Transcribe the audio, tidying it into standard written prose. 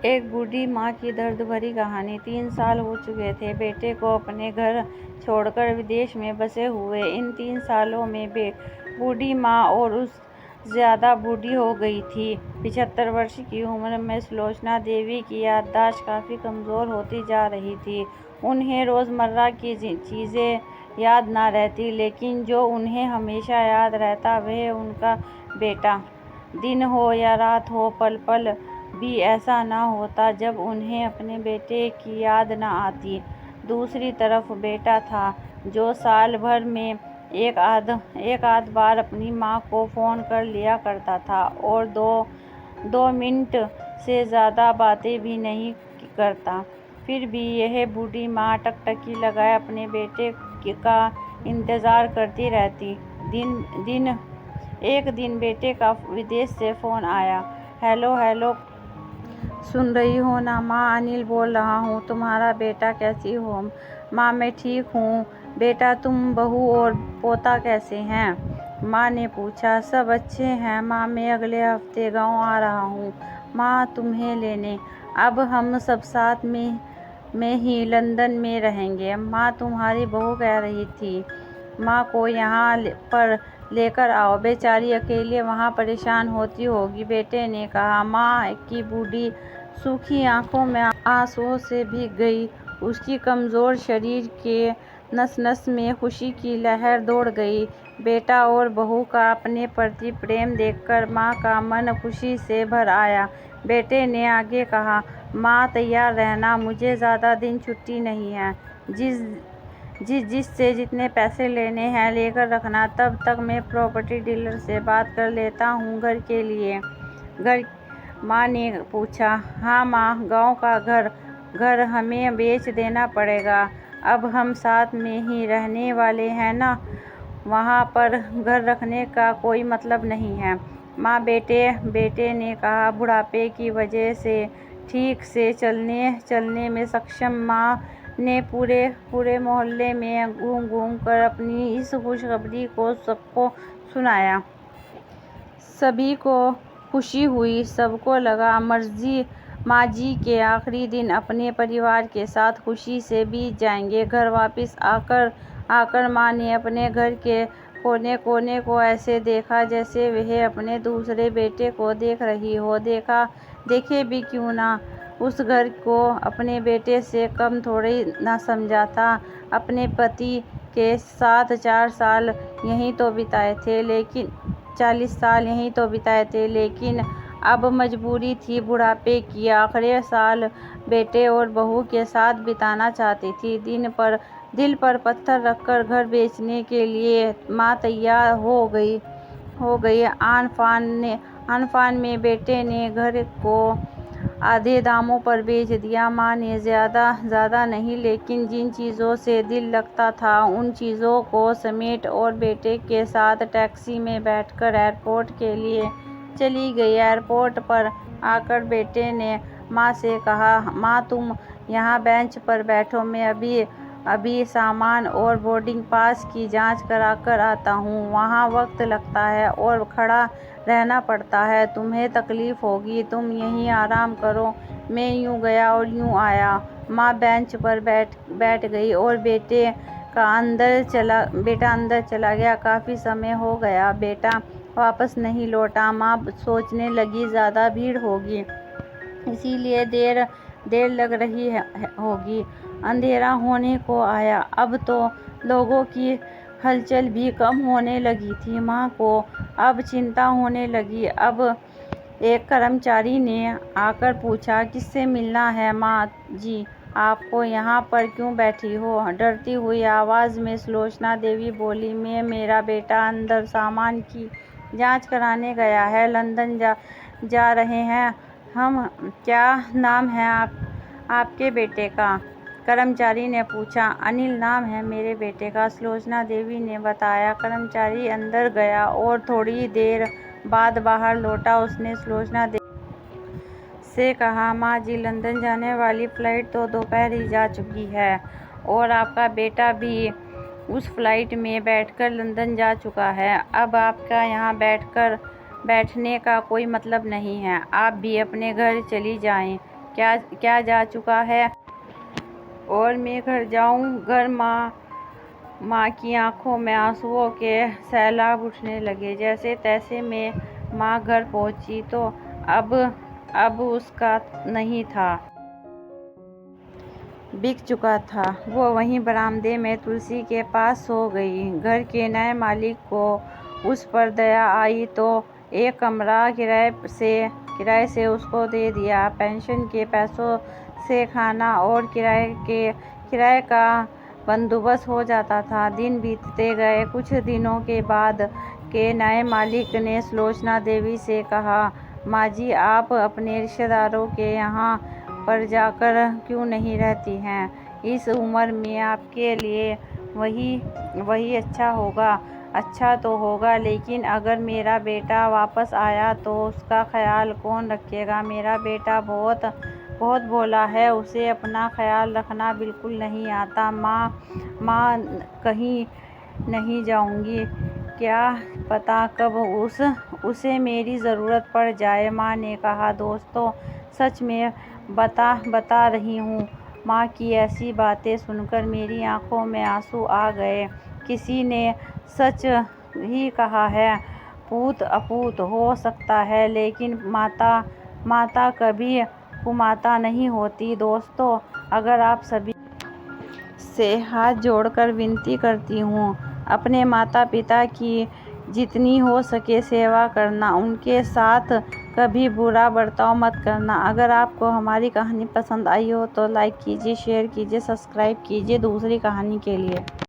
एक बूढ़ी माँ की दर्द भरी कहानी। 3 साल हो चुके थे बेटे को अपने घर छोड़कर विदेश में बसे हुए। इन 3 सालों में बूढ़ी माँ और उस ज़्यादा बूढ़ी हो गई थी। 75 वर्ष की उम्र में सुलोचना देवी की याददाश्त काफ़ी कमज़ोर होती जा रही थी। उन्हें रोज़मर्रा की चीज़ें याद न रहती, लेकिन जो उन्हें हमेशा याद रहता वह उनका बेटा। दिन हो या रात हो, पल पल भी ऐसा न होता जब उन्हें अपने बेटे की याद न आती। दूसरी तरफ बेटा था, जो साल भर में एक आध बार अपनी माँ को फ़ोन कर लिया करता था और 2 मिनट से ज़्यादा बातें भी नहीं करता। फिर भी यह बूढ़ी माँ टकटकी लगाए अपने बेटे का इंतज़ार करती रहती। एक दिन बेटे का विदेश से फ़ोन आया। हेलो, सुन रही हो ना माँ? अनिल बोल रहा हूँ। तुम्हारा बेटा कैसी हो? माँ मैं ठीक हूँ। बेटा तुम बहू और पोता कैसे हैं? माँ ने पूछा। सब अच्छे हैं माँ, मैं अगले हफ्ते गाँव आ रहा हूँ माँ तुम्हें लेने। अब हम सब साथ में ही लंदन में रहेंगे। माँ तुम्हारी बहू कह रही थी माँ को यहाँ पर लेकर आओ, बेचारी अकेले वहाँ परेशान होती होगी, बेटे ने कहा। माँ की बूढ़ी सूखी आंखों में आंसुओं से भीग गई। उसकी कमज़ोर शरीर के नस-नस में खुशी की लहर दौड़ गई। बेटा और बहू का अपने प्रति प्रेम देखकर माँ का मन खुशी से भर आया। बेटे ने आगे कहा, माँ तैयार रहना, मुझे ज़्यादा दिन छुट्टी नहीं है। जिससे जितने पैसे लेने हैं लेकर रखना। तब तक मैं प्रॉपर्टी डीलर से बात कर लेता हूँ घर के लिए। माँ ने पूछा। हाँ माँ, गांव का घर हमें बेच देना पड़ेगा। अब हम साथ में ही रहने वाले हैं ना, वहाँ पर घर रखने का कोई मतलब नहीं है माँ। बेटे ने कहा। बुढ़ापे की वजह से ठीक से चलने में सक्षम माँ ने पूरे मोहल्ले में घूम कर अपनी इस खुशखबरी को सबको सुनाया। सभी को खुशी हुई। सबको लगा माँ जी के आखिरी दिन अपने परिवार के साथ खुशी से बीत जाएंगे। घर वापस आकर माँ ने अपने घर के कोने कोने को ऐसे देखा जैसे वह अपने दूसरे बेटे को देख रही हो। देखे भी क्यों ना, उस घर को अपने बेटे से कम थोड़ी ना समझा था। अपने पति के साथ 40 साल यहीं तो बिताए थे, लेकिन अब मजबूरी थी। बुढ़ापे की आखिरी साल बेटे और बहू के साथ बिताना चाहती थी। दिल पर पत्थर रखकर घर बेचने के लिए माँ तैयार हो गई। आन फान में बेटे ने घर को आधे दामों पर बेच दिया। माँ ने ज़्यादा नहीं, लेकिन जिन चीज़ों से दिल लगता था उन चीज़ों को समेट और बेटे के साथ टैक्सी में बैठकर एयरपोर्ट के लिए चली गई। एयरपोर्ट पर आकर बेटे ने माँ से कहा, माँ तुम यहाँ बेंच पर बैठो, मैं अभी सामान और बोर्डिंग पास की जांच करा कर आता हूँ। वहाँ वक्त लगता है और खड़ा रहना पड़ता है, तुम्हें तकलीफ होगी, तुम यहीं आराम करो। मैं यूँ गया और यूँ आया। माँ बेंच पर बैठ गई और बेटा अंदर चला गया। काफ़ी समय हो गया, बेटा वापस नहीं लौटा। माँ सोचने लगी ज़्यादा भीड़ होगी, इसीलिए देर लग रही होगी। अंधेरा होने को आया। अब तो लोगों की हलचल भी कम होने लगी थी। माँ को अब चिंता होने लगी। अब एक कर्मचारी ने आकर पूछा, किससे मिलना है माँ जी? आपको यहाँ पर क्यों बैठी हो? डरती हुई आवाज़ में सुलोचना देवी बोली, मेरा बेटा अंदर सामान की जांच कराने गया है, लंदन जा रहे हैं हम। क्या नाम है आपके बेटे का? कर्मचारी ने पूछा। अनिल नाम है मेरे बेटे का, सुलोचना देवी ने बताया। कर्मचारी अंदर गया और थोड़ी देर बाद बाहर लौटा। उसने सुलोचना देवी से कहा, माँ जी लंदन जाने वाली फ़्लाइट तो दोपहर ही जा चुकी है और आपका बेटा भी उस फ्लाइट में बैठकर लंदन जा चुका है। अब आपका यहाँ बैठने का कोई मतलब नहीं है। आप भी अपने घर चली जाएं। क्या जा चुका है और मैं घर जाऊं। घर माँ की आंखों में आंसुओं के सैलाब उठने लगे। जैसे तैसे मैं माँ घर पहुंची तो अब उसका नहीं था, बिक चुका था। वो वहीं बरामदे में तुलसी के पास सो गई। घर के नए मालिक को उस पर दया आई तो एक कमरा किराए से उसको दे दिया। पेंशन के पैसों से खाना और किराए का बंदोबस्त हो जाता था। दिन बीतते गए। कुछ दिनों के बाद के नए मालिक ने सुलोचना देवी से कहा, माँ जी, आप अपने रिश्तेदारों के यहाँ पर जाकर क्यों नहीं रहती हैं? इस उम्र में आपके लिए वही अच्छा होगा। अच्छा तो होगा, लेकिन अगर मेरा बेटा वापस आया तो उसका ख्याल कौन रखेगा? मेरा बेटा बहुत भोला है, उसे अपना ख्याल रखना बिल्कुल नहीं आता। माँ कहीं नहीं जाऊंगी, क्या पता कब उसे मेरी ज़रूरत पड़ जाए। माँ ने कहा, दोस्तों, सच में बता रही हूँ। माँ की ऐसी बातें सुनकर मेरी आंखों में आंसू आ गए। किसी ने सच ही कहा है, पूत अपूत हो सकता है, लेकिन माता कभी कुमाता नहीं होती। दोस्तों, अगर आप सभी से हाथ जोड़कर विनती करती हूँ, अपने माता पिता की जितनी हो सके सेवा करना, उनके साथ कभी बुरा बर्ताव मत करना। अगर आपको हमारी कहानी पसंद आई हो तो लाइक कीजिए, शेयर कीजिए, सब्सक्राइब कीजिए दूसरी कहानी के लिए।